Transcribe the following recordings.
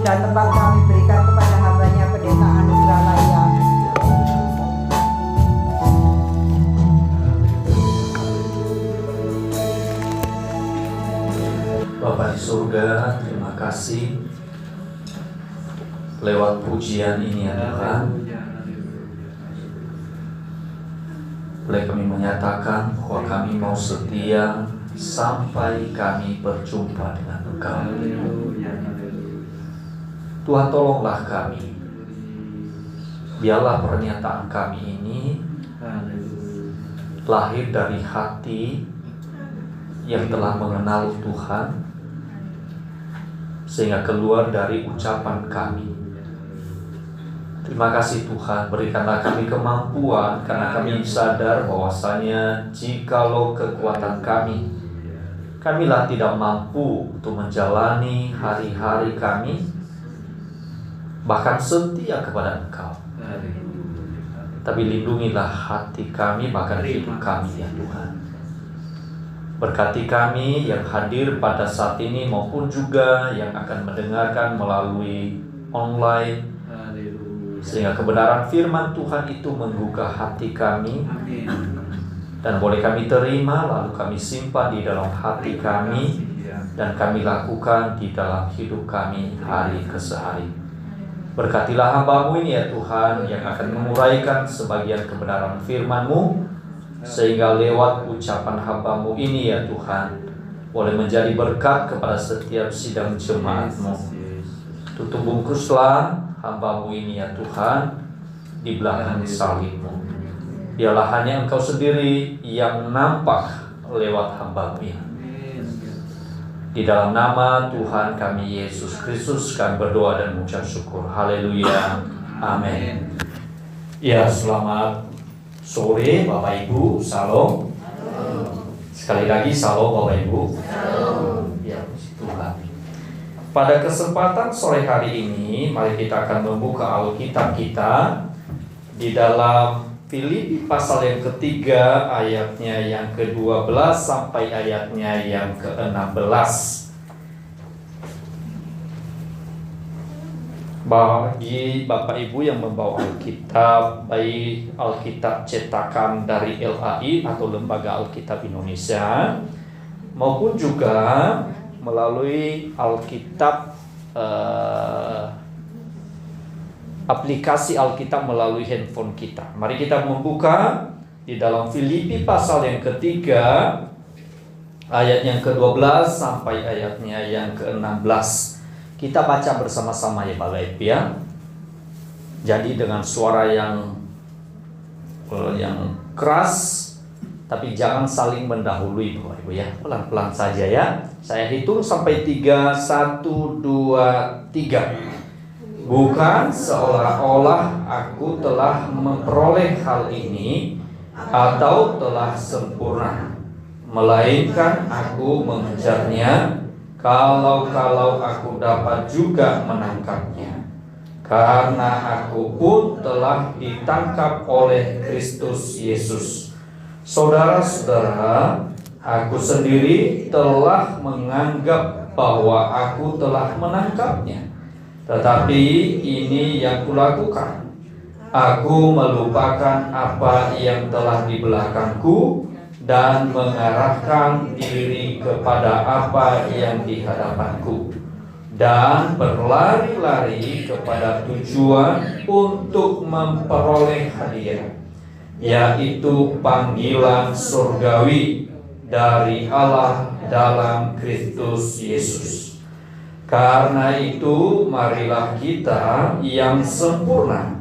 dan tempat kami berikan kepada hambanya Pendeta Anugrah Laya. Bapa di surga, terima kasih lewat pujian ini ya Tuhan. Boleh kami menyatakan bahwa kami mau setia sampai kami berjumpa dengan Engkau. Tuhan, tolonglah kami. Biarlah pernyataan kami ini lahir dari hati yang telah mengenal Tuhan, sehingga keluar dari ucapan kami. Terima kasih Tuhan, berikanlah kami kemampuan, karena kami sadar bahwasanya jikalau kekuatan kamilah tidak mampu untuk menjalani hari-hari kami, bahkan setia kepada Engkau. Tapi lindungilah hati kami, bahkan hidup kami ya Tuhan. Berkati kami yang hadir pada saat ini maupun juga yang akan mendengarkan melalui online, sehingga kebenaran firman Tuhan itu menggugah hati kami. Dan boleh kami terima, lalu kami simpan di dalam hati kami, dan kami lakukan di dalam hidup kami hari ke hari. Berkatilah hamba-Mu ini ya Tuhan, yang akan menguraikan sebagian kebenaran firman-Mu, sehingga lewat ucapan hamba-Mu ini ya Tuhan, boleh menjadi berkat kepada setiap sidang jemaat-Mu. Tutup bungkuslah hamba-Mu ini ya Tuhan di belakang salib-Mu. Biarlah hanya Engkau sendiri yang nampak lewat hamba-Mu ini. Di dalam nama Tuhan kami Yesus Kristus kami berdoa dan mengucap syukur. Haleluya. Amin. Ya, selamat sore Bapak Ibu. Salam. Sekali lagi salam Bapak Ibu. Ya, Tuhan. Pada kesempatan sore hari ini, mari kita akan membuka Alkitab kita di dalam Filipi pasal yang ketiga, ayatnya yang ke-12 sampai ayatnya yang ke-16. Bagi Bapak Ibu yang membawa Alkitab, baik Alkitab cetakan dari LAI atau Lembaga Alkitab Indonesia, maupun juga melalui Alkitab aplikasi Alkitab melalui handphone kita. Mari kita membuka di dalam Filipi pasal yang ketiga, ayat yang ke-12 sampai ayatnya yang ke-16. Kita baca bersama-sama ya Bapak Ibu ya. Jadi dengan suara yang keras, tapi jangan saling mendahului Bapak Ibu ya. Pelan-pelan saja ya. Saya hitung sampai 3, 1, 2, 3. Bukan seolah-olah aku telah memperoleh hal ini atau telah sempurna, melainkan aku mengejarnya kalau aku dapat juga menangkapnya. Karena aku pun telah ditangkap oleh Kristus Yesus. Saudara-saudara, aku sendiri telah menganggap bahwa aku telah menangkapnya. Tetapi ini yang kulakukan, aku melupakan apa yang telah di belakangku dan mengarahkan diri kepada apa yang di hadapanku, dan berlari-lari kepada tujuan untuk memperoleh hadiah, yaitu panggilan surgawi dari Allah dalam Kristus Yesus. Karena itu marilah kita yang sempurna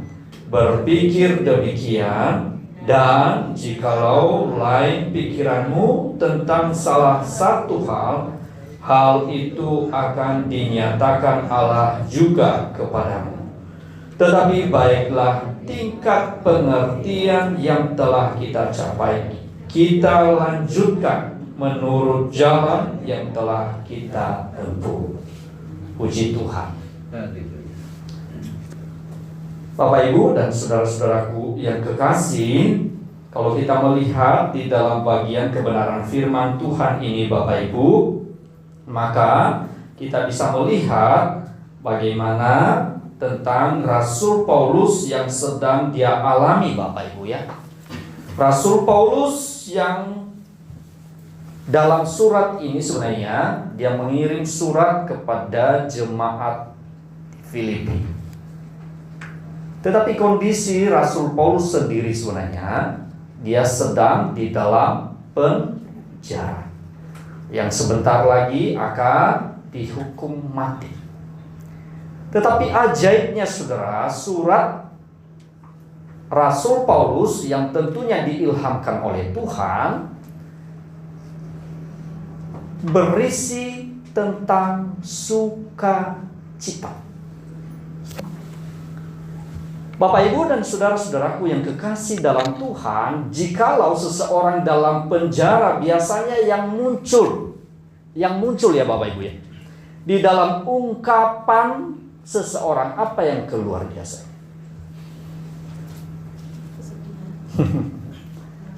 berpikir demikian, dan jikalau lain pikiranmu tentang salah satu hal itu akan dinyatakan Allah juga kepadamu. Tetapi baiklah tingkat pengertian yang telah kita capai, kita lanjutkan menurut jalan yang telah kita tempuh. Puji Tuhan. Bapak Ibu dan saudara-saudaraku yang kekasih, kalau kita melihat di dalam bagian kebenaran firman Tuhan ini Bapak Ibu, maka kita bisa melihat bagaimana tentang Rasul Paulus yang sedang dia alami, Bapak Ibu ya. Rasul Paulus yang dalam surat ini sebenarnya dia mengirim surat kepada jemaat Filipi. Tetapi kondisi Rasul Paulus sendiri sebenarnya dia sedang di dalam penjara yang sebentar lagi akan dihukum mati. Tetapi ajaibnya saudara, surat Rasul Paulus yang tentunya diilhamkan oleh Tuhan berisi tentang sukacita. Bapak Ibu dan saudara-saudaraku yang kekasih dalam Tuhan, jikalau seseorang dalam penjara biasanya yang muncul ya Bapak Ibu ya, di dalam ungkapan seseorang apa yang keluar biasanya?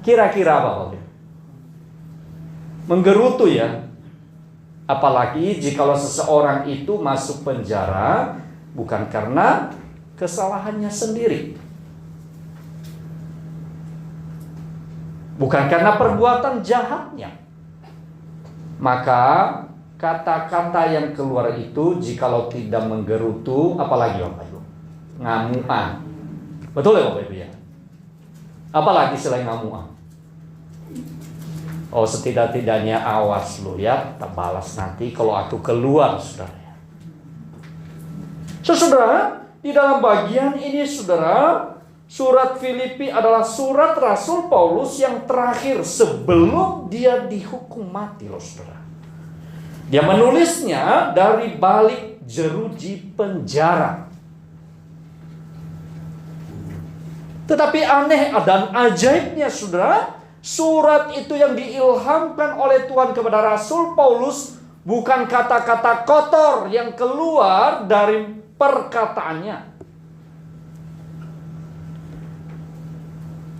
Kira-kira apa Bapak Ibu? Menggerutu ya. Apalagi jikalau seseorang itu masuk penjara bukan karena kesalahannya sendiri, bukan karena perbuatan jahatnya, maka kata-kata yang keluar itu jikalau tidak menggerutu, apalagi Bapak Ibu, ngamuan. Betul ya Bapak Ibu ya? Apalagi selain ngamuan? Oh, setidak-tidaknya awas lu ya, tak balas nanti kalau aku keluar, saudara. Saudara, di dalam bagian ini saudara, surat Filipi adalah surat Rasul Paulus yang terakhir sebelum dia dihukum mati loh saudara. Dia menulisnya dari balik jeruji penjara. Tetapi aneh dan ajaibnya saudara, surat itu yang diilhamkan oleh Tuhan kepada Rasul Paulus bukan kata-kata kotor yang keluar dari perkataannya.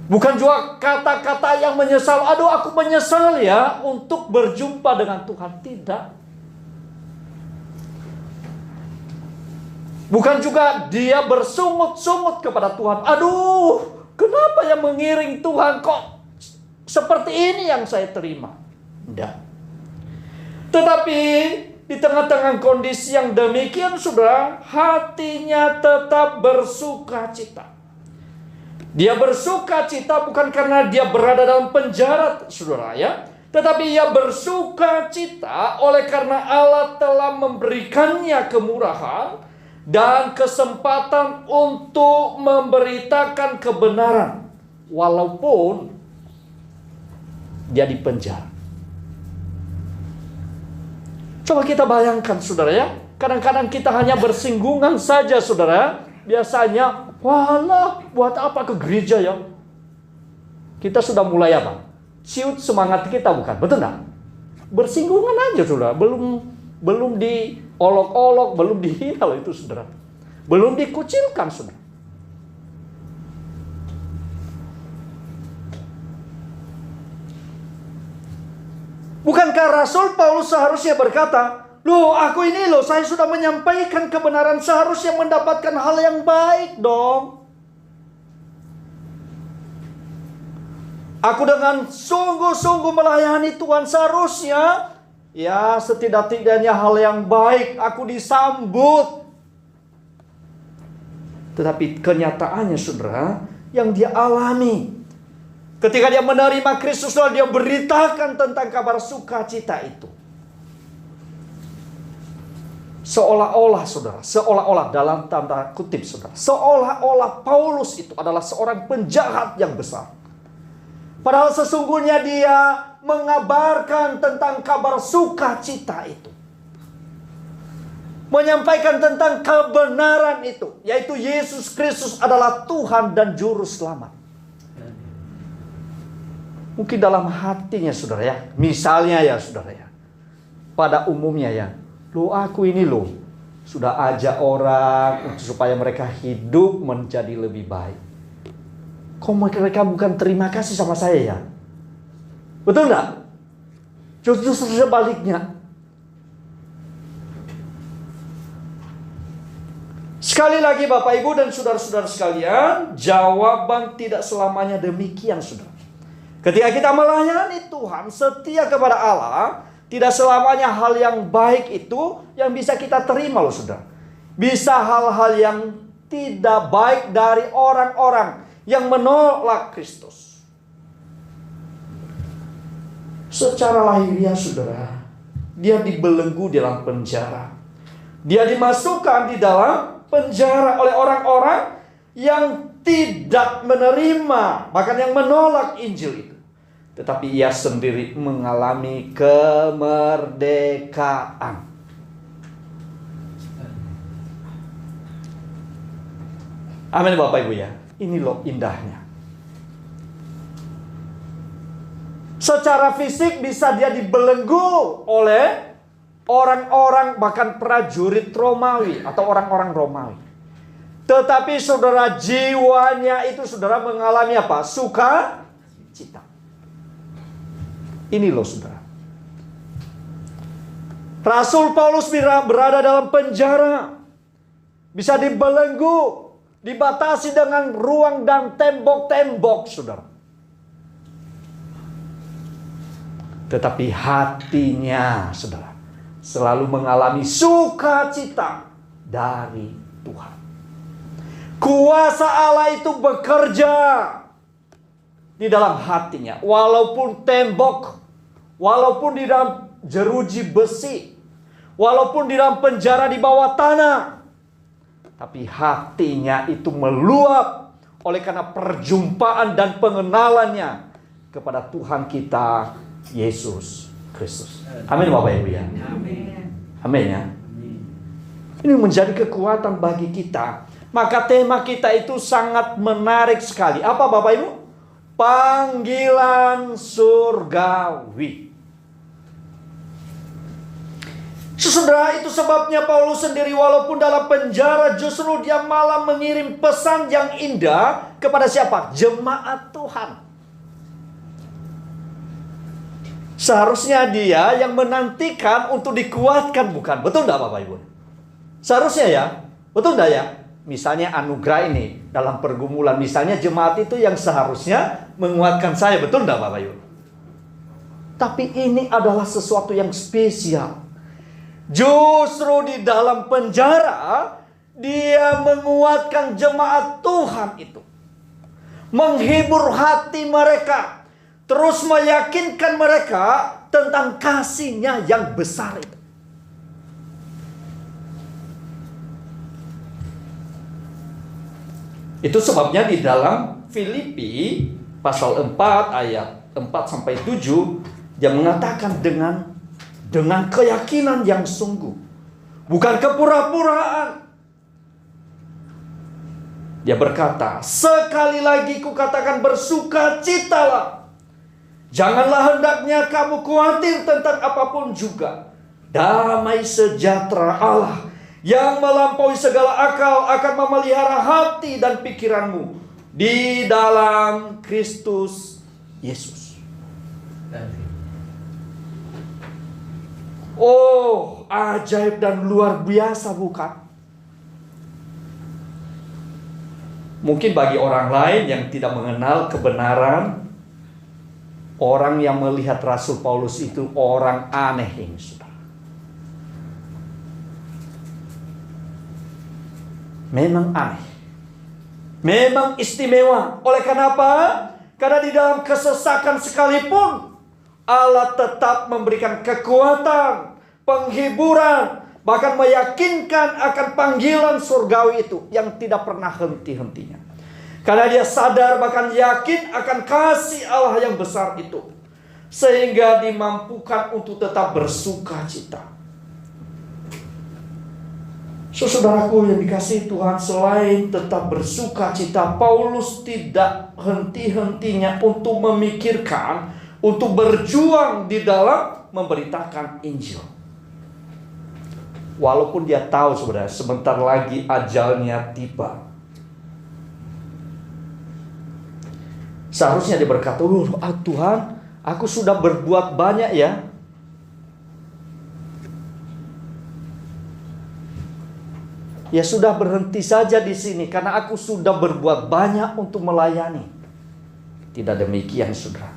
Bukan juga kata-kata yang menyesal. Aduh, aku menyesal ya untuk berjumpa dengan Tuhan. Tidak. Bukan juga dia bersungut-sungut kepada Tuhan. Aduh, kenapa yang mengiring Tuhan kok seperti ini yang saya terima? Tidak. Tetapi di tengah-tengah kondisi yang demikian, saudara, hatinya tetap bersukacita. Dia bersukacita bukan karena dia berada dalam penjara, saudara ya, tetapi ia bersukacita oleh karena Allah telah memberikannya kemurahan dan kesempatan untuk memberitakan kebenaran, walaupun dia di penjara. Coba kita bayangkan saudara ya, kadang-kadang kita hanya bersinggungan saja saudara. Biasanya, walah buat apa ke gereja ya? Kita sudah mulai apa? Ciut semangat kita bukan? Betul enggak? Bersinggungan aja saudara, belum diolok-olok, belum dihina itu saudara. Belum dikucilkan saudara. Bukankah Rasul Paulus seharusnya berkata, loh aku ini loh, saya sudah menyampaikan kebenaran, seharusnya mendapatkan hal yang baik dong. Aku dengan sungguh-sungguh melayani Tuhan, seharusnya ya setidak-tidaknya hal yang baik aku disambut. Tetapi kenyataannya saudara, yang dia alami ketika dia menerima Kristus, dia beritakan tentang kabar sukacita itu. Seolah-olah saudara, seolah-olah dalam tanda kutip saudara, seolah-olah Paulus itu adalah seorang penjahat yang besar. Padahal sesungguhnya dia mengabarkan tentang kabar sukacita itu. Menyampaikan tentang kebenaran itu, yaitu Yesus Kristus adalah Tuhan dan Juru Selamat. Mungkin dalam hatinya saudara ya, misalnya ya saudara ya, pada umumnya ya, loh aku ini loh sudah ajak orang supaya mereka hidup menjadi lebih baik. Kok mereka bukan terima kasih sama saya ya? Betul enggak? Justru sebaliknya. Sekali lagi Bapak Ibu dan saudara-saudara sekalian, jawaban tidak selamanya demikian, saudara. Ketika kita melayani Tuhan, setia kepada Allah, tidak selamanya hal yang baik itu yang bisa kita terima loh, saudara. Bisa hal-hal yang tidak baik dari orang-orang yang menolak Kristus. Secara lahiriah, saudara, dia dibelenggu dalam penjara. Dia dimasukkan di dalam penjara oleh orang-orang yang tidak menerima, bahkan yang menolak Injil itu. Tetapi ia sendiri mengalami kemerdekaan. Amin Bapak Ibu ya. Ini loh indahnya. Secara fisik bisa dia dibelenggu oleh orang-orang, bahkan prajurit Romawi atau orang-orang Romawi. Tetapi saudara, jiwanya itu saudara mengalami apa? Sukacita. Ini loh saudara. Rasul Paulus berada dalam penjara. Bisa dibelenggu, dibatasi dengan ruang dan tembok-tembok, saudara. Tetapi hatinya, saudara, selalu mengalami sukacita dari Tuhan. Kuasa Allah itu bekerja di dalam hatinya. Walaupun tembok, walaupun di dalam jeruji besi, walaupun di dalam penjara di bawah tanah, tapi hatinya itu meluap oleh karena perjumpaan dan pengenalannya kepada Tuhan kita, Yesus Kristus. Amin Bapak Ibu ya. Amin ya. Ini menjadi kekuatan bagi kita. Maka tema kita itu sangat menarik sekali. Apa Bapak Ibu? Panggilan surgawi. Saudara, itu sebabnya Paulus sendiri walaupun dalam penjara, justru dia malah mengirim pesan yang indah kepada siapa? Jemaat Tuhan. Seharusnya dia yang menantikan untuk dikuatkan, bukan? Betul enggak Bapak Ibu? Seharusnya ya. Betul enggak ya? Misalnya anugerah ini dalam pergumulan, misalnya jemaat itu yang seharusnya menguatkan saya. Betul enggak Bapak Ibu? Tapi ini adalah sesuatu yang spesial. Justru di dalam penjara, dia menguatkan jemaat Tuhan itu. Menghibur hati mereka. Terus meyakinkan mereka tentang kasih-Nya yang besar itu. Itu sebabnya di dalam Filipi pasal 4 ayat 4 sampai 7 dia mengatakan dengan keyakinan yang sungguh, bukan kepura-puraan. Dia berkata, sekali lagi kukatakan bersukacitalah. Janganlah hendaknya kamu khawatir tentang apapun juga. Damai sejahtera Allah yang melampaui segala akal akan memelihara hati dan pikiranmu di dalam Kristus Yesus. Oh, ajaib dan luar biasa bukan? Mungkin bagi orang lain yang tidak mengenal kebenaran, orang yang melihat Rasul Paulus itu orang aneh ini, saudara. Memang aneh. Memang istimewa. Oleh karena apa? Karena di dalam kesesakan sekalipun, Allah tetap memberikan kekuatan, penghiburan, bahkan meyakinkan akan panggilan surgawi itu yang tidak pernah henti-hentinya. Karena dia sadar bahkan yakin akan kasih Allah yang besar itu. Sehingga dimampukan untuk tetap bersuka cita. Saudaraku yang dikasihi Tuhan, selain tetap bersuka cita, Paulus tidak henti-hentinya untuk memikirkan, untuk berjuang di dalam memberitakan Injil. Walaupun dia tahu sebenarnya sebentar lagi ajalnya tiba. Seharusnya dia berkata, Tuhan, aku sudah berbuat banyak ya. ya sudah berhenti saja di sini karena aku sudah berbuat banyak untuk melayani. Tidak demikian, saudara.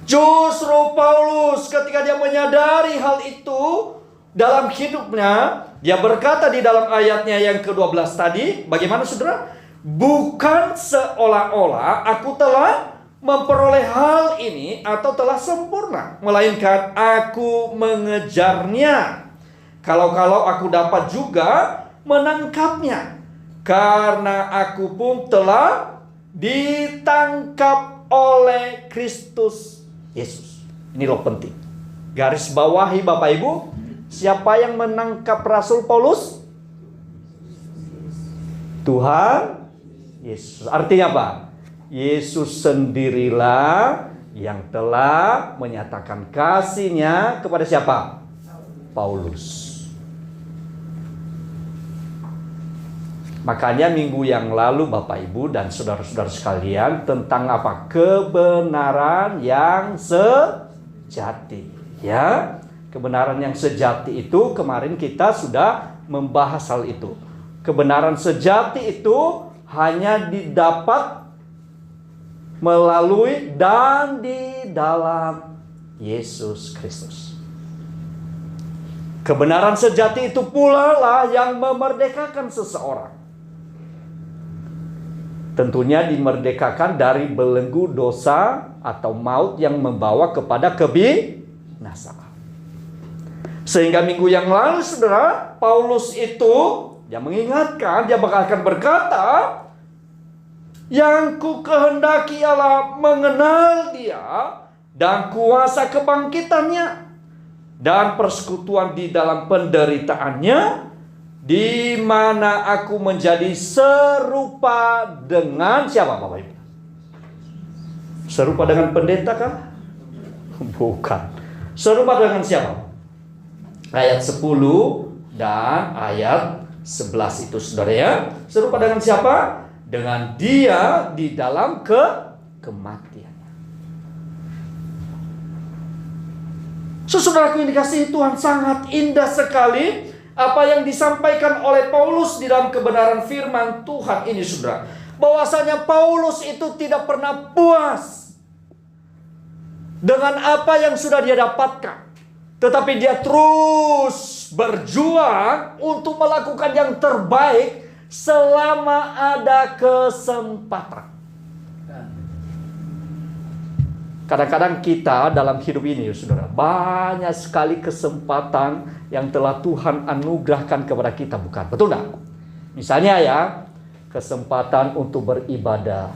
Justru Paulus ketika dia menyadari hal itu dalam hidupnya, dia berkata di dalam ayatnya yang ke-12 tadi, bagaimana saudara? Bukan seolah-olah aku telah memperoleh hal ini atau telah sempurna, melainkan aku mengejarnya. Kalau-kalau aku dapat juga menangkapnya, karena aku pun telah ditangkap oleh Kristus Yesus. Ini loh penting. Garis bawahi Bapak Ibu, siapa yang menangkap Rasul Paulus? Tuhan Yesus. Artinya apa? Yesus sendirilah yang telah menyatakan kasih-Nya kepada siapa? Paulus. Makanya minggu yang lalu Bapak Ibu dan saudara-saudara sekalian tentang apa? Kebenaran yang sejati. Ya, kebenaran yang sejati itu kemarin kita sudah membahas hal itu. Kebenaran sejati itu hanya didapat melalui dan di dalam Yesus Kristus. Kebenaran sejati itu pula lah yang memerdekakan seseorang. Tentunya dimerdekakan dari belenggu dosa atau maut yang membawa kepada kebinasaan. Sehingga minggu yang lalu saudara, Paulus itu dia mengingatkan, dia akan berkata, yang ku kehendaki ialah mengenal Dia dan kuasa kebangkitannya dan persekutuan di dalam penderitaannya, di mana aku menjadi serupa dengan siapa Bapak Ibu? Serupa dengan pendeta kan? Bukan. Serupa dengan siapa? Ayat 10 dan ayat 11 itu saudara ya. Serupa dengan siapa? Dengan Dia di dalam kematiannya. Saudaraku yang dikasihi Tuhan, sangat indah sekali apa yang disampaikan oleh Paulus di dalam kebenaran firman Tuhan ini saudara. Bahwasanya Paulus itu tidak pernah puas dengan apa yang sudah dia dapatkan. Tetapi dia terus berjuang untuk melakukan yang terbaik selama ada kesempatan. Kadang-kadang kita dalam hidup ini, saudara, banyak sekali kesempatan yang telah Tuhan anugerahkan kepada kita, bukan? Betul tidak? Misalnya ya, kesempatan untuk beribadah.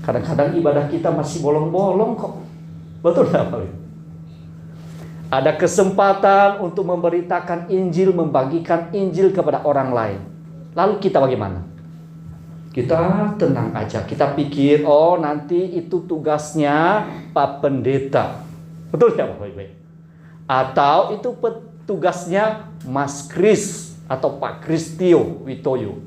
Kadang-kadang ibadah kita masih bolong-bolong kok. Betul tidak, Pak? Ada kesempatan untuk memberitakan Injil, membagikan Injil kepada orang lain. Lalu kita bagaimana? Kita tenang aja, kita pikir, oh nanti itu tugasnya Pak Pendeta. Betul ya Bapak Ibu? Atau itu tugasnya Mas Kris atau Pak Kristio Witoyo.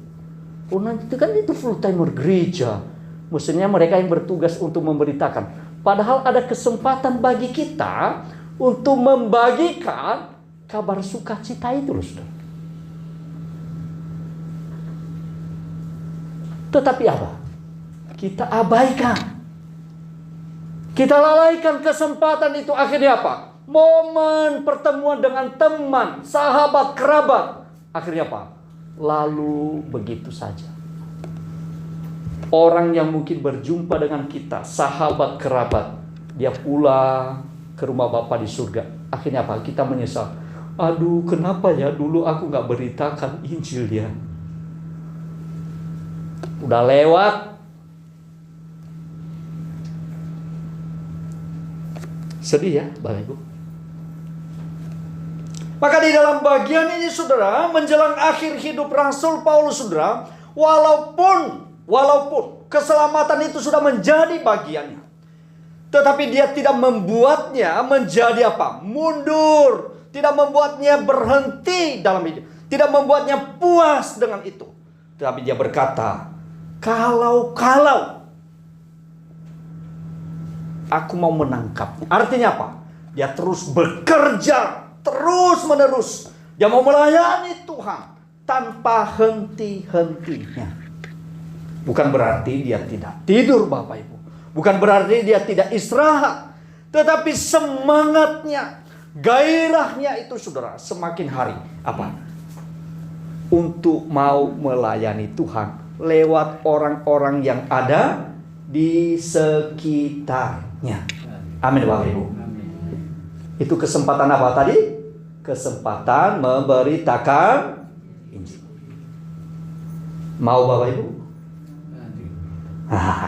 Oh nanti kan itu full timer gereja. Maksudnya mereka yang bertugas untuk memberitakan. Padahal ada kesempatan bagi kita untuk membagikan kabar sukacita itu loh saudara. Tetapi apa? Kita abaikan. Kita lalaikan kesempatan itu. Akhirnya apa? Momen pertemuan dengan teman, sahabat, kerabat. Akhirnya apa? Lalu begitu saja. Orang yang mungkin berjumpa dengan kita, sahabat, kerabat, dia pulang ke rumah Bapa di surga. Akhirnya apa? Kita menyesal. Aduh, kenapa ya dulu aku gak beritakan Injil ya? Udah lewat. Sedih ya Bapak Ibu. Maka di dalam bagian ini saudara, menjelang akhir hidup Rasul Paulus saudara, walaupun keselamatan itu sudah menjadi bagiannya, tetapi dia tidak membuatnya menjadi apa? Mundur. Tidak membuatnya berhenti dalam hidup. Tidak membuatnya puas dengan itu. Tetapi dia berkata, kalau aku mau menangkapnya. Artinya apa? Dia terus bekerja, terus menerus Yang mau melayani Tuhan tanpa henti-hentinya. Bukan berarti dia tidak tidur Bapak Ibu. Bukan berarti dia tidak istirahat. Tetapi semangatnya, gairahnya itu saudara semakin hari. Apa? Untuk mau melayani Tuhan lewat orang-orang yang ada di sekitarnya. Amin Bapak Ibu. Itu kesempatan apa tadi? Kesempatan memberitakan Injil. Mau Bapak Ibu?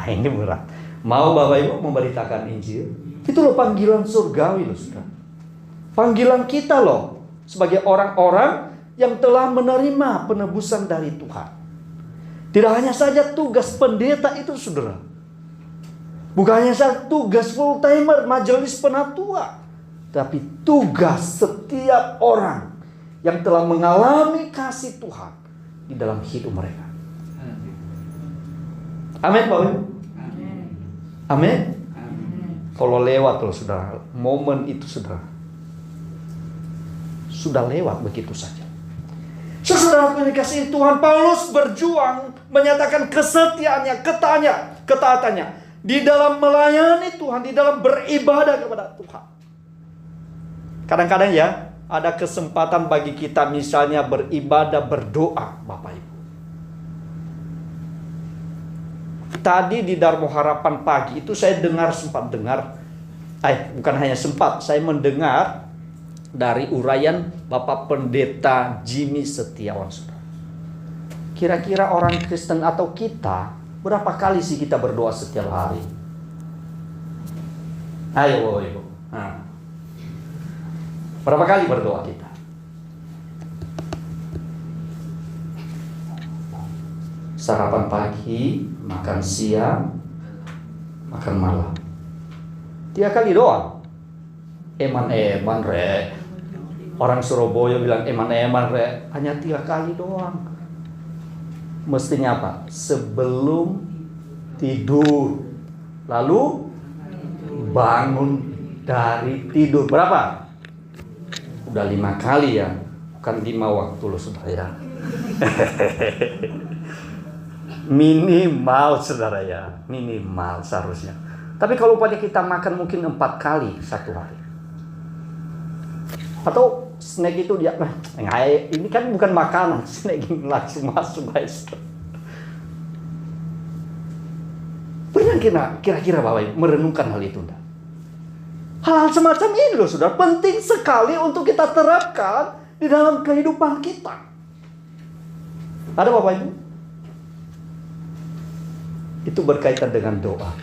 Ini berat. Mau Bapak Ibu memberitakan Injil? Itu loh panggilan surgawi loh saudara. Panggilan kita loh sebagai orang-orang yang telah menerima penebusan dari Tuhan. Tidak hanya saja tugas pendeta itu saudara. Bukan hanya saja tugas full timer majelis penatua. Tapi tugas setiap orang yang telah mengalami kasih Tuhan di dalam hidup mereka. Amin Bapak Ibu. Amin. Kalau lewat loh saudara, momen itu saudara, sudah lewat begitu saja. Saudara dikasihi Tuhan, Paulus berjuang menyatakan kesetiaannya, ketaatannya di dalam melayani Tuhan, di dalam beribadah kepada Tuhan. Kadang-kadang ya ada kesempatan bagi kita misalnya beribadah, berdoa Bapak Ibu. Tadi di Darmo Harapan pagi itu saya sempat dengar, bukan hanya sempat, saya mendengar dari uraian Bapak Pendeta Jimmy Setiawan. Kira-kira orang Kristen atau kita, berapa kali sih kita berdoa setiap hari? Ayo Bapak Ibu. Berapa kali berdoa kita? Sarapan pagi, makan siang, makan malam. 3 kali doang. Eman-eman re. Orang Surabaya bilang eman-eman re. Hanya 3 kali doang. Mestinya apa? Sebelum tidur. Lalu bangun dari tidur. Berapa? Udah 5 kali ya. Bukan 5 waktu loh saudara ya. Minimal saudara ya, minimal seharusnya. Tapi kalau pada kita makan mungkin 4 kali satu hari. Atau snack itu dia, ini kan bukan makanan, snack ini langsung masuk guys. Pernah kira-kira Bapak Ibu merenungkan hal itu enggak? Hal semacam ini loh saudara, penting sekali untuk kita terapkan di dalam kehidupan kita. Ada Bapak Ibu? Itu berkaitan dengan doa.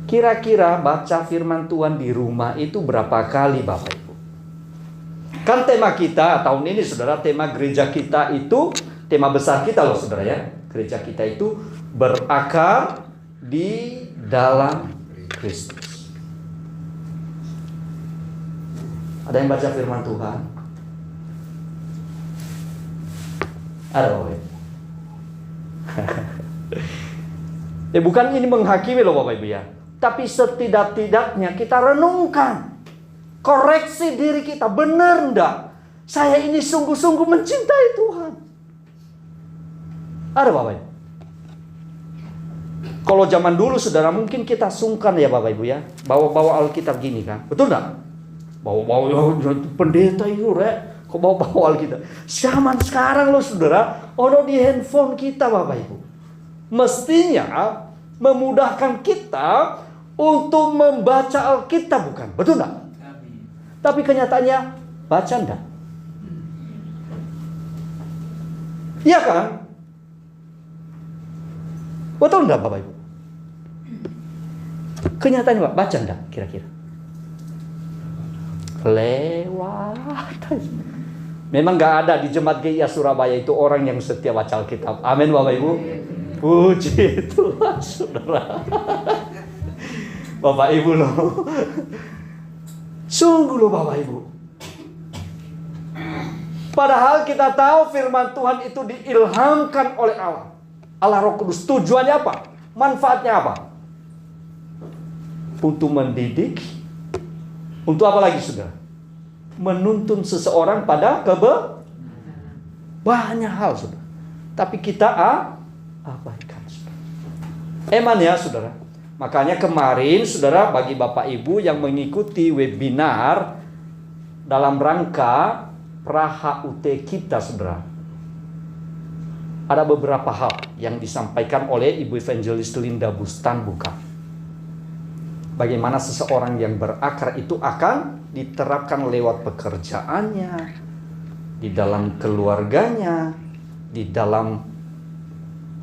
Kira-kira baca firman Tuhan di rumah itu berapa kali Bapak Ibu? Kan tema kita tahun ini saudara, tema gereja kita itu, tema besar kita loh saudara ya. Gereja kita itu berakar di dalam Kristus. Ada yang baca firman Tuhan? Ada Bapak Ibu? Bukan ini menghakimi loh Bapak Ibu ya. Tapi setidak-tidaknya kita renungkan. Koreksi diri kita. Benar enggak? Saya ini sungguh-sungguh mencintai Tuhan. Ada Bapak Ibu? Kalau zaman dulu saudara mungkin kita sungkan ya Bapak Ibu ya. Bawa-bawa Alkitab gini kan. Betul enggak? Bawa-bawa pendeta itu kok bawa-bawa Alkitab. Zaman sekarang loh saudara. Ono di handphone kita Bapak Ibu. Mestinya memudahkan kita untuk membaca Alkitab bukan? Betul enggak? Tapi kenyataannya baca enggak? Iya kan? Betul enggak Bapak Ibu? Kenyataannya baca enggak kira-kira? Lewat. Memang enggak ada di Jemaat GIA Surabaya itu orang yang setia baca Alkitab. Amin Bapak Ibu. Puji Tuhan saudara. Bapak Ibu loh. Sungguh loh Bapak Ibu. Padahal kita tahu firman Tuhan itu diilhamkan oleh Allah. Allah Roh Kudus. Tujuannya apa? Manfaatnya apa? Untuk mendidik. Untuk apa lagi saudara? menuntun seseorang pada banyak hal, saudara. Tapi kita abaikan, saudara. Eman ya, saudara. Makanya kemarin, saudara, bagi Bapak Ibu yang mengikuti webinar dalam rangka Pra-HUT kita, saudara, ada beberapa hal yang disampaikan oleh Ibu Evangelis Linda Bustan Buka. Bagaimana seseorang yang berakar itu akan diterapkan lewat pekerjaannya, di dalam keluarganya, di dalam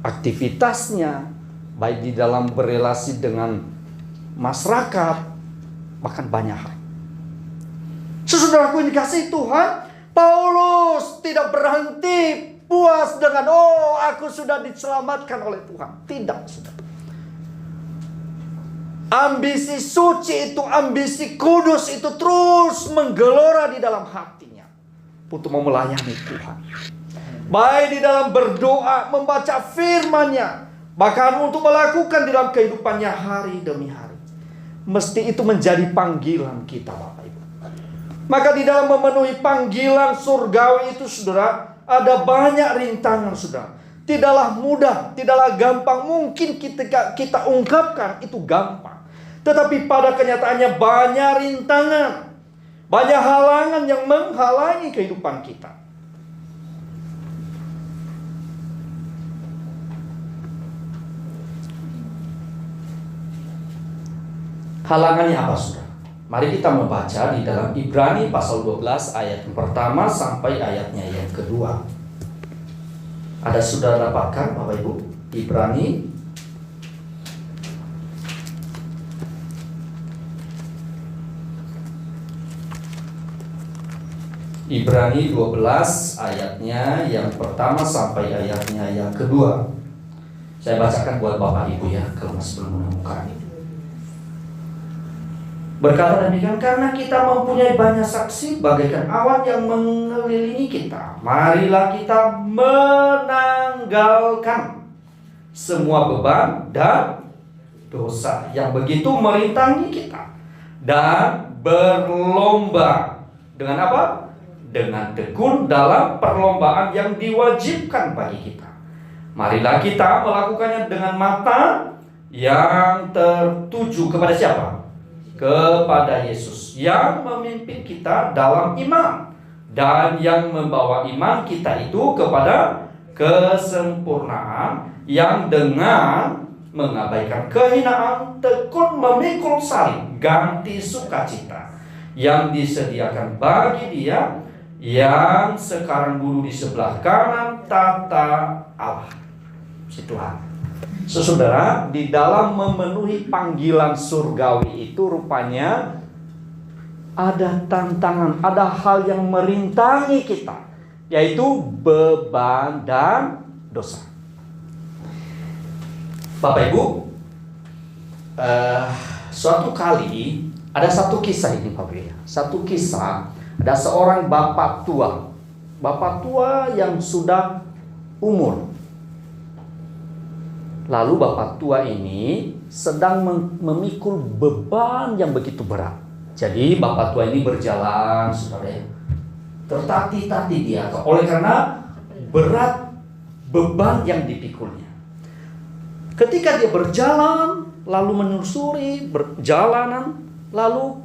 aktivitasnya, baik di dalam berelasi dengan masyarakat, bahkan banyak hal. Saudaraku yang dikasihi Tuhan, Paulus tidak berhenti puas dengan aku sudah diselamatkan oleh Tuhan. Tidak, saudara. Ambisi suci itu, ambisi kudus itu terus menggelora di dalam hatinya untuk melayani Tuhan. Baik di dalam berdoa, membaca firman-Nya, bahkan untuk melakukan di dalam kehidupannya hari demi hari. Mesti itu menjadi panggilan kita, Bapak Ibu. Maka di dalam memenuhi panggilan surgawi itu, saudara, ada banyak rintangan, saudara. Tidaklah mudah, tidaklah gampang. Mungkin kita ungkapkan itu gampang, tetapi pada kenyataannya banyak rintangan, banyak halangan yang menghalangi kehidupan kita. Halangannya apa, saudara? Mari kita membaca di dalam Ibrani pasal 12 ayat yang pertama sampai ayatnya yang kedua. Ada sudah dapatkan Bapak Ibu? Ibrani Ibrani 12 ayatnya yang pertama sampai ayatnya yang kedua. Saya bacakan buat Bapak Ibu ya, kalau masih belum menemukan. Berkata demikian, karena kita mempunyai banyak saksi bagaikan awan yang mengelilingi kita, marilah kita menanggalkan semua beban dan dosa yang begitu merintangi kita, dan berlomba dengan apa? Dengan tekun dalam perlombaan yang diwajibkan bagi kita. Marilah kita melakukannya dengan mata yang tertuju kepada siapa? Kepada Yesus yang memimpin kita dalam iman dan yang membawa iman kita itu kepada kesempurnaan, yang dengan mengabaikan kehinaan tekun memikul salib ganti sukacita yang disediakan bagi Dia yang sekarang duduk di sebelah kanan tata Allah si Tuhan. Saudara, di dalam memenuhi panggilan surgawi itu rupanya ada tantangan, ada hal yang merintangi kita, yaitu beban dan dosa. Bapak Ibu, suatu kali ada satu kisah ini, Bapak Ibu. Satu kisah, ada seorang bapak tua yang sudah umur. Lalu bapak tua ini sedang memikul beban yang begitu berat. Jadi bapak tua ini berjalan, saudara, tertatih-tatih dia oleh karena berat beban yang dipikulnya. Ketika dia berjalan, lalu menyusuri perjalanan, lalu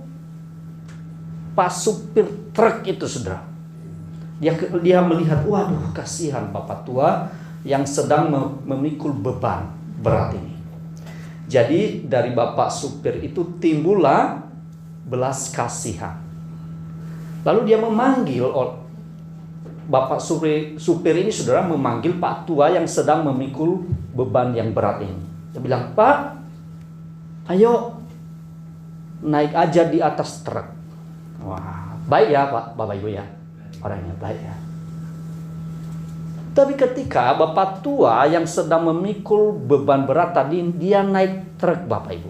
pas supir truk itu, saudara, dia melihat, waduh, kasihan bapak tua yang sedang memikul beban berat ini. Jadi dari bapak supir itu timbullah belas kasihan. Lalu dia memanggil bapak supir ini, saudara, memanggil pak tua yang sedang memikul beban yang berat ini. Dia bilang, "Pak, ayo naik aja di atas truk." Wah, baik ya Pak, Bapak Ibu ya, orangnya baik ya. Tapi ketika bapak tua yang sedang memikul beban berat tadi, dia naik truk, Bapak Ibu.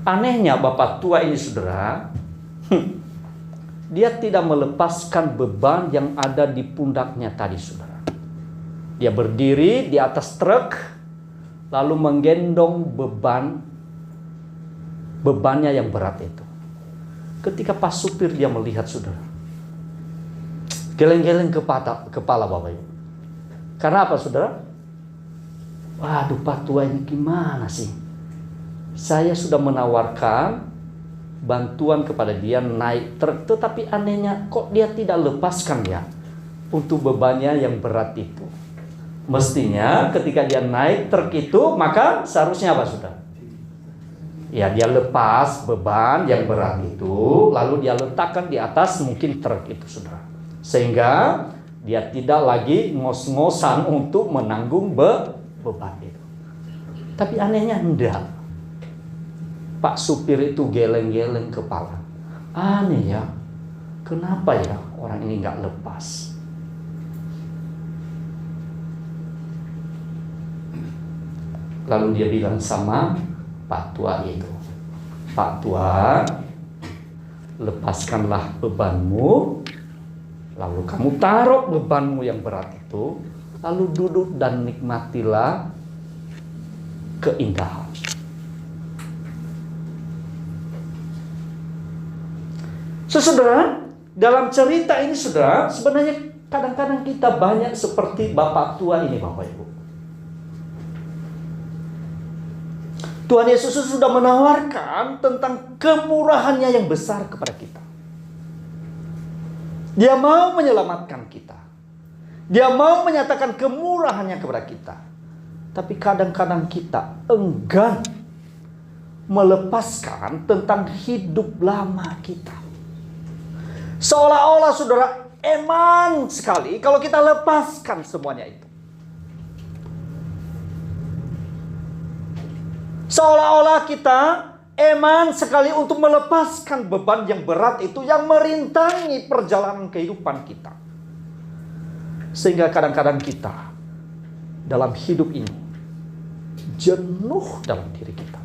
Anehnya bapak tua ini, saudara, dia tidak melepaskan beban yang ada di pundaknya tadi, saudara. Dia berdiri di atas truk, lalu menggendong bebannya yang berat itu. Ketika pas supir dia melihat saudara, geleng-geleng kepala Bapak Ibu. Karena apa saudara? Waduh, Pak Tua ini gimana sih? Saya sudah menawarkan bantuan kepada dia naik truk, tetapi anehnya kok dia tidak lepaskan ya untuk bebannya yang berat itu. Mestinya ketika dia naik truk itu, maka seharusnya apa saudara? Ya, dia lepas beban yang berat itu, lalu dia letakkan di atas mungkin truk itu saudara. Sehingga dia tidak lagi ngos-ngosan untuk menanggung beban itu. Tapi anehnya enggak. Pak supir itu geleng-geleng kepala. Aneh ya, kenapa ya orang ini enggak lepas? Lalu dia bilang sama Pak Tua itu, Pak Tua, lepaskanlah bebanmu, lalu kamu taruh bebanmu yang berat itu, lalu duduk dan nikmatilah keindahan. Saudara, dalam cerita ini saudara, sebenarnya kadang-kadang kita banyak seperti Bapak Tua ini Bapak Ibu. Tuhan Yesus sudah menawarkan tentang kemurahannya yang besar kepada kita. Dia mau menyelamatkan kita. Dia mau menyatakan kemurahannya kepada kita. Tapi kadang-kadang kita enggan melepaskan tentang hidup lama kita. Seolah-olah saudara eman sekali kalau kita lepaskan semuanya itu. Seolah-olah kita eman sekali untuk melepaskan beban yang berat itu yang merintangi perjalanan kehidupan kita. Sehingga kadang-kadang kita dalam hidup ini jenuh dalam diri kita.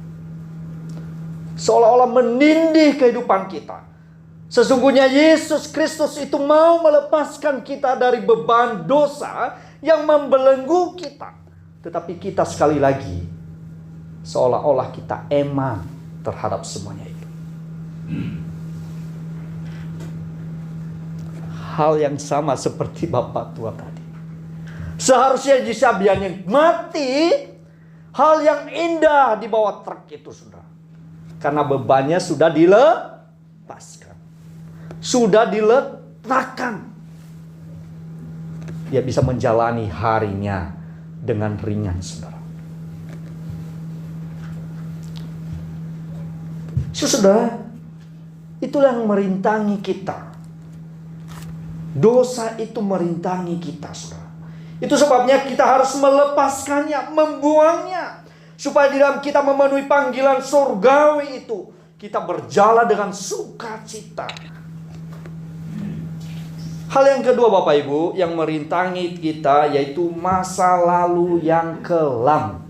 Seolah-olah menindih kehidupan kita. Sesungguhnya Yesus Kristus itu mau melepaskan kita dari beban dosa yang membelenggu kita. Tetapi kita sekali lagi seolah-olah kita eman terhadap semuanya itu. Hal yang sama seperti Bapak Tua tadi. Seharusnya bisa dia nikmati hal yang indah di bawah truk itu sudah. Karena bebannya sudah dilepaskan. Sudah diletakkan. Dia bisa menjalani harinya dengan ringan saudara. Saudara, itulah yang merintangi kita. Dosa itu merintangi kita, saudara. Itu sebabnya kita harus melepaskannya, membuangnya. Supaya di dalam kita memenuhi panggilan surgawi itu, kita berjalan dengan sukacita. Hal yang kedua Bapak Ibu, yang merintangi kita yaitu masa lalu yang kelam.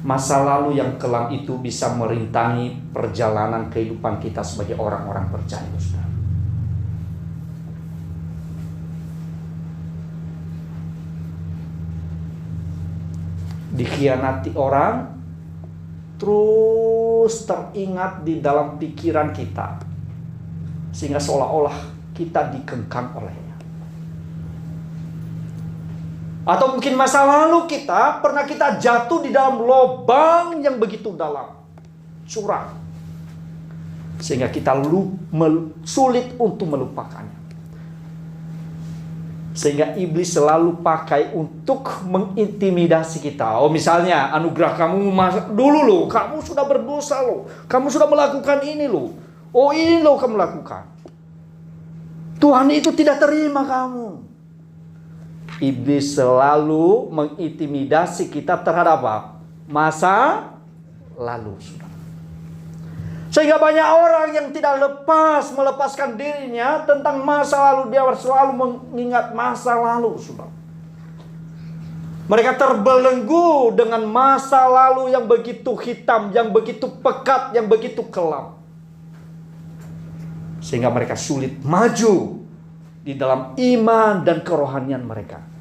Masa lalu yang kelam itu bisa merintangi perjalanan kehidupan kita sebagai orang-orang percaya, saudara. Dikhianati orang, terus teringat di dalam pikiran kita, sehingga seolah-olah kita dikengkang olehnya. Atau mungkin masa lalu kita pernah kita jatuh di dalam lubang yang begitu dalam, curam, sehingga kita sulit untuk melupakannya. Sehingga iblis selalu pakai untuk mengintimidasi kita. Oh misalnya anugerah kamu dulu loh, kamu sudah berdosa loh, kamu sudah melakukan ini loh, oh ini loh kamu lakukan, Tuhan itu tidak terima kamu. Iblis selalu mengintimidasi kita terhadap apa? Masa lalu, saudara. Sehingga banyak orang yang tidak melepaskan dirinya tentang masa lalu. Dia selalu mengingat masa lalu, saudara. Mereka terbelenggu dengan masa lalu yang begitu hitam, yang begitu pekat, yang begitu kelam. Sehingga mereka sulit maju di dalam iman dan kerohanian mereka.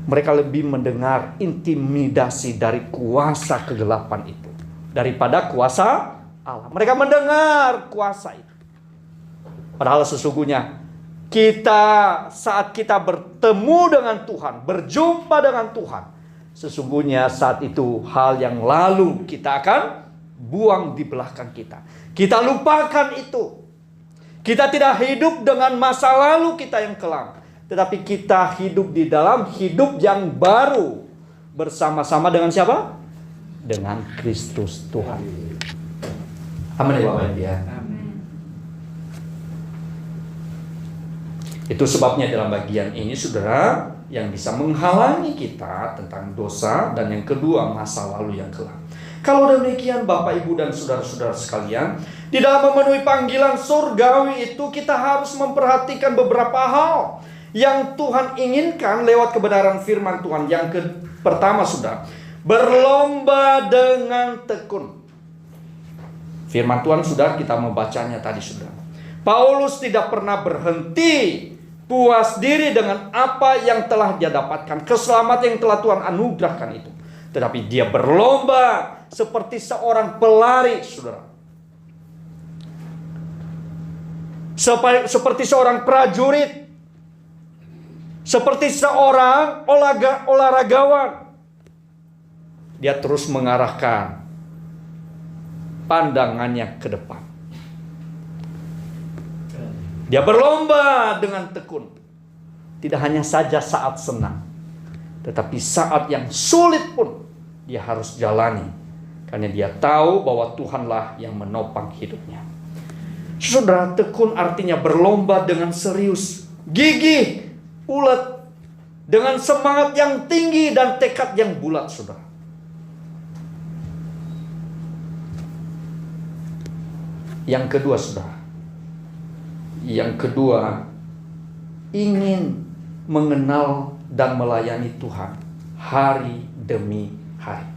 Mereka lebih mendengar intimidasi dari kuasa kegelapan itu. daripada kuasa Allah. Mereka mendengar kuasa itu. Padahal sesungguhnya saat kita bertemu dengan Tuhan, berjumpa dengan Tuhan, sesungguhnya saat itu hal yang lalu kita akan buang di belakang kita. Kita lupakan itu. Kita tidak hidup dengan masa lalu kita yang kelam, tetapi kita hidup di dalam hidup yang baru bersama-sama dengan siapa? Dengan Kristus Tuhan. Amin ya Bapak Ibu ya. Itu sebabnya dalam bagian ini saudara, yang bisa menghalangi kita tentang dosa, dan yang kedua masa lalu yang kelam. Kalau demikian Bapak Ibu dan saudara-saudara sekalian, di dalam memenuhi panggilan surgawi itu kita harus memperhatikan beberapa hal yang Tuhan inginkan lewat kebenaran firman Tuhan. Yang pertama sudah, berlomba dengan tekun. Firman Tuhan sudah kita membacanya tadi sudah. Paulus tidak pernah berhenti puas diri dengan apa yang telah dia dapatkan, keselamatan yang telah Tuhan anugerahkan itu. Tetapi dia berlomba seperti seorang pelari, saudara. Seperti seorang prajurit. Seperti seorang olahragawan. Dia terus mengarahkan pandangannya ke depan. Dia berlomba dengan tekun. Tidak hanya saja saat senang, tetapi saat yang sulit pun dia harus jalani. Karena dia tahu bahwa Tuhanlah yang menopang hidupnya. Saudara, tekun artinya berlomba dengan serius, gigih, ulet, dengan semangat yang tinggi dan tekad yang bulat, saudara. Yang kedua, saudara. Yang kedua, ingin mengenal dan melayani Tuhan hari demi hari.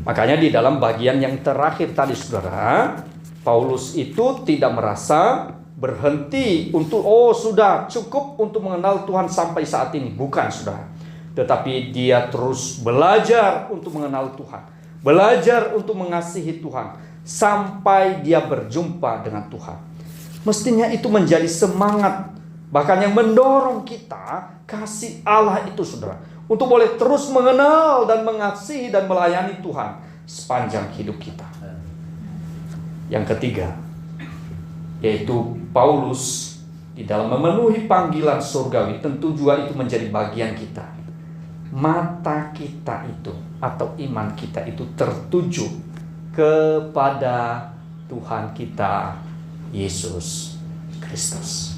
Makanya di dalam bagian yang terakhir tadi saudara, Paulus itu tidak merasa berhenti untuk sudah cukup untuk mengenal Tuhan sampai saat ini. Bukan saudara. Tetapi dia terus belajar untuk mengenal Tuhan. Belajar untuk mengasihi Tuhan sampai dia berjumpa dengan Tuhan. Mestinya itu menjadi semangat, bahkan yang mendorong kita kasih Allah itu saudara, untuk boleh terus mengenal dan mengasihi dan melayani Tuhan sepanjang hidup kita. Yang ketiga, yaitu Paulus di dalam memenuhi panggilan surgawi, tentu juga itu menjadi bagian kita. Mata kita itu atau iman kita itu tertuju kepada Tuhan kita Yesus Kristus.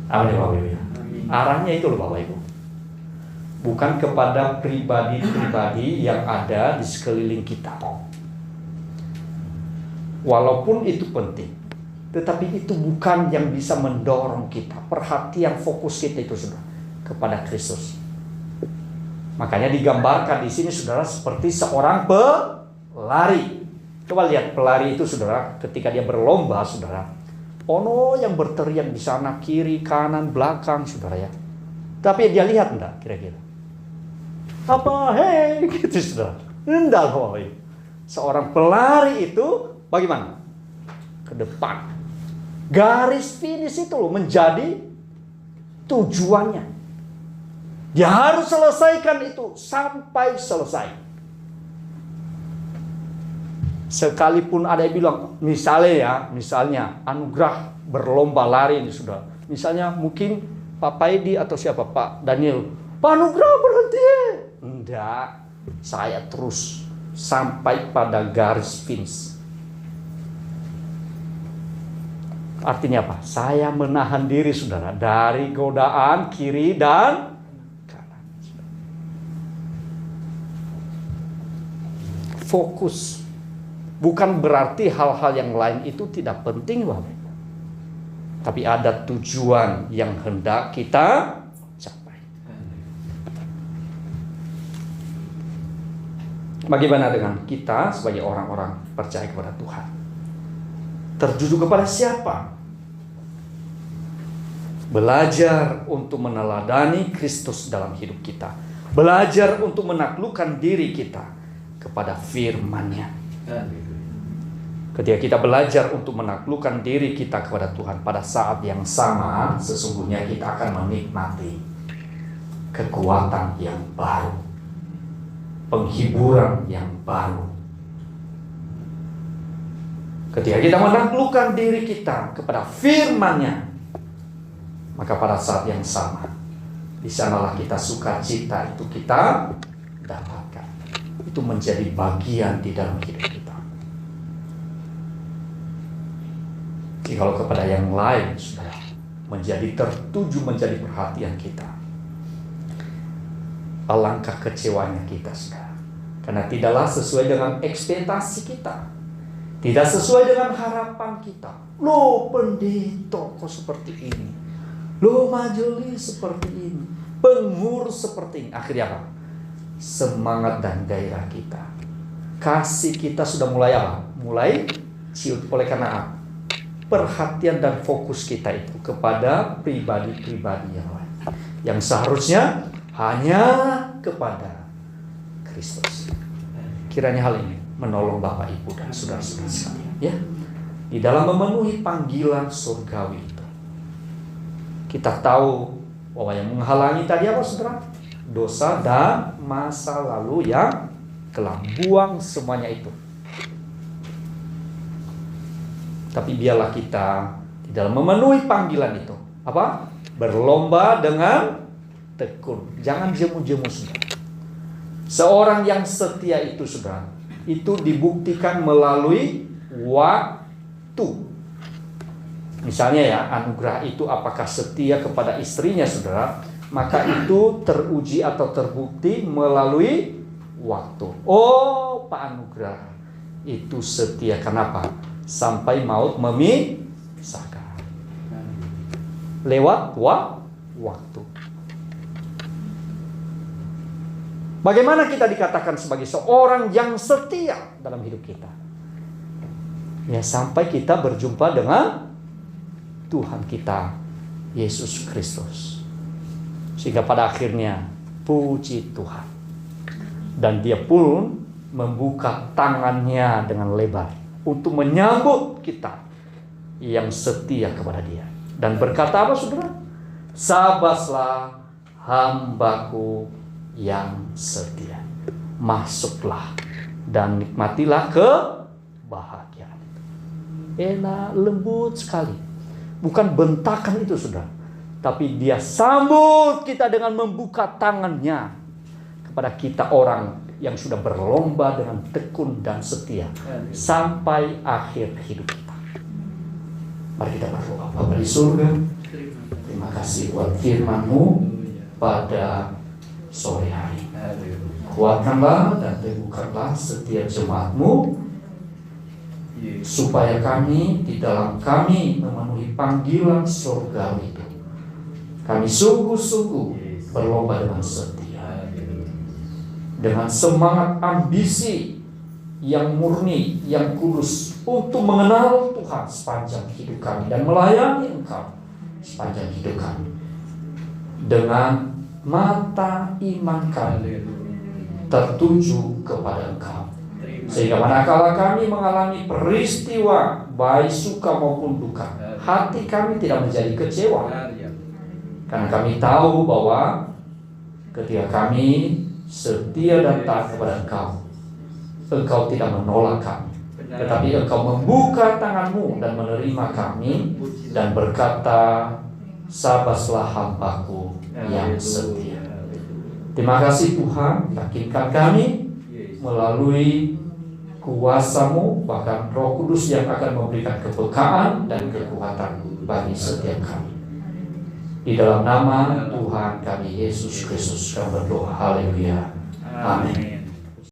Amin Bapak Ibu. Arahnya itu loh Bapak Ibu. Bukan kepada pribadi-pribadi yang ada di sekeliling kita. Walaupun itu penting, tetapi itu bukan yang bisa mendorong kita. Perhatian fokus kita itu sudah kepada Kristus. Makanya digambarkan di sini saudara seperti seorang pelari. Coba lihat pelari itu saudara, ketika dia berlomba saudara, ono yang berteriak di sana kiri, kanan, belakang saudara ya. Tapi dia lihat enggak kira-kira? Apa hei gitu saudara. Enggak loh. Seorang pelari itu bagaimana? Ke depan. Garis finish itu loh menjadi tujuannya. Dia harus selesaikan itu sampai selesai. Sekalipun ada yang bilang, misalnya anugerah berlomba lari ini sudah. Misalnya mungkin Pak Paidi atau siapa, Pak Daniel, Pak Anugerah berhenti. Enggak, saya terus sampai pada garis finish. Artinya apa? Saya menahan diri saudara dari godaan kiri dan kanan. Fokus. Bukan berarti hal-hal yang lain itu tidak penting Bapak. Tapi ada tujuan yang hendak kita capai. Bagaimana dengan kita sebagai orang-orang percaya kepada Tuhan? Tertuju kepada siapa? Belajar untuk meneladani Kristus dalam hidup kita. Belajar untuk menaklukkan diri kita kepada firman-Nya. Ketika kita belajar untuk menaklukkan diri kita kepada Tuhan, pada saat yang sama sesungguhnya kita akan menikmati kekuatan yang baru, penghiburan yang baru. Ketika kita menaklukkan diri kita kepada firman-Nya, maka pada saat yang sama di sanalah kita sukacita itu kita dapatkan. Itu menjadi bagian di dalam hidup kita. Jikalau kepada yang lain sudah menjadi tertuju, menjadi perhatian kita, alangkah kecewanya kita, saudara. Karena tidaklah sesuai dengan ekspektasi kita, tidak sesuai dengan harapan kita. Loh, pendeta kok seperti ini, loh majelis seperti ini, pengurus seperti ini. Akhirnya apa? Semangat dan gairah kita, kasih kita sudah mulai apa? Mulai ciut. Oleh karena apa? Perhatian dan fokus kita itu kepada pribadi-pribadi yang lain, yang seharusnya hanya kepada Kristus. Kiranya hal ini menolong Bapak, Ibu, dan saudara-saudara sekalian, ya, di dalam memenuhi panggilan surgawi itu. Kita tahu bahwa yang menghalangi tadi apa, saudara? Dosa dan masa lalu yang kelam. Buang semuanya itu. Tapi biarlah kita di dalam memenuhi panggilan itu apa? Berlomba dengan tekun. Jangan jemu-jemu, saudara. Seorang yang setia itu, saudara, itu dibuktikan melalui waktu. Misalnya ya, anugerah itu apakah setia kepada istrinya, saudara, maka itu teruji atau terbukti melalui waktu. Oh, Pak Anugerah itu setia. Kenapa? Sampai maut memisahkan. Lewat waktu. Bagaimana kita dikatakan sebagai seorang yang setia dalam hidup kita? Ya, sampai kita berjumpa dengan Tuhan kita, Yesus Kristus. Sehingga pada akhirnya, puji Tuhan, dan Dia pun membuka tangannya dengan lebar untuk menyambut kita yang setia kepada Dia. Dan berkata apa, saudara? Sabaslah hambaku yang setia. Masuklah dan nikmatilah kebahagiaan. Enak, lembut sekali. Bukan bentakan itu, saudara. Tapi Dia sambut kita dengan membuka tangannya kepada kita, orang yang sudah berlomba dengan tekun dan setia sampai akhir hidup kita. Mari kita berdoa. Bapa di surga, terima kasih buat firman-Mu pada sore hari. Kuatkanlah dan teguhkanlah setiap jemaat-Mu, supaya kami di dalam kami memenuhi panggilan surgawi itu, kami sungguh-sungguh berlomba dengan setia, dengan semangat ambisi yang murni, yang kudus, untuk mengenal Tuhan sepanjang hidup kami dan melayani Engkau sepanjang hidup kami, dengan mata iman kami tertuju kepada Engkau, sehingga manakala kami mengalami peristiwa baik suka maupun duka, hati kami tidak menjadi kecewa, karena kami tahu bahwa ketika kami setia dan taat kepada Engkau, Engkau tidak menolak kami, tetapi Engkau membuka tangan-Mu dan menerima kami dan berkata, sabaslah hambaku yang setia. Terima kasih Tuhan, yakinkan kami melalui kuasa-Mu, bahkan Roh Kudus yang akan memberikan kepekaan dan kekuatan bagi setiap kami. Di dalam nama Tuhan kami Yesus Kristus kami berdoa. Haleluya. Amin.